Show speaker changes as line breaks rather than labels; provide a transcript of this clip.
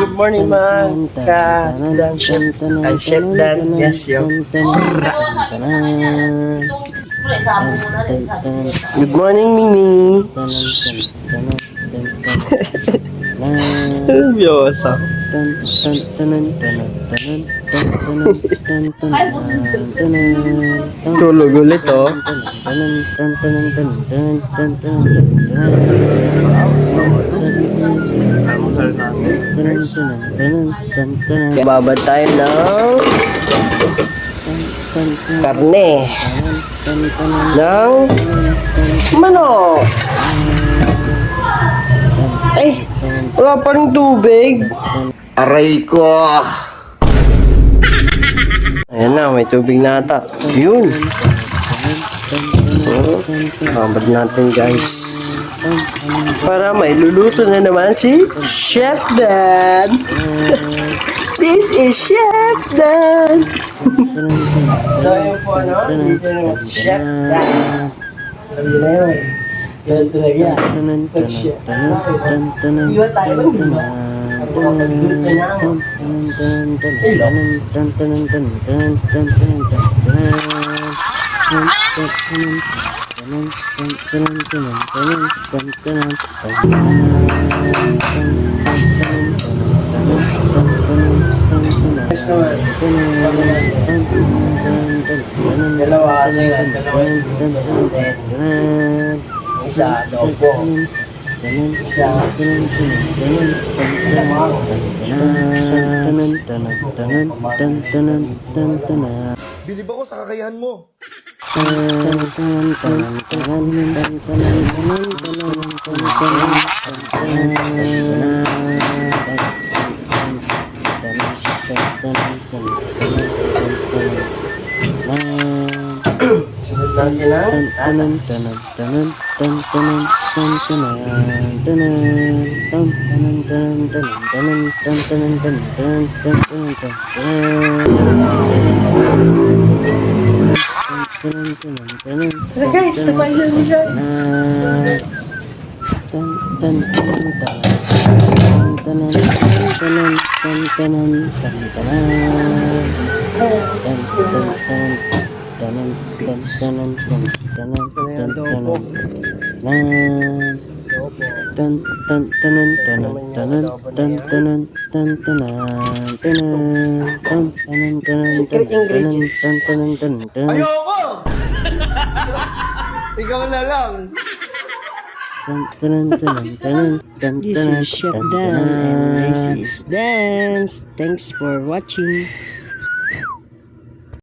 Good morning mga ka-Dan Chef. Ay, Chef Dan. Yes, yo. Good morning, Mimi. Biyosa. Tulog ulit, oh. Mahal namin. Babad tayo ng karne ng manok. Ay, wala pa rin tubig. Aray ko. Ayan na, may tubig na ata. Yun. Babad natin, guys. Para may luluto na naman si Chef Dan. This is Chef Dan. So yun po dito na Chef Dan. Sabi na yun ganun talaga. Pag-chef. Iwa tayo lang diba? Ako kapag-luto dalawa kasi isa adobo, isa
bilib ako sa kakayahan mo.
sunod natin ang guys, sabay lang guys. Secret ingredients.
Ayoko! Ikaw na lang.
This is Chef Dan and this is Dance. Thanks for watching.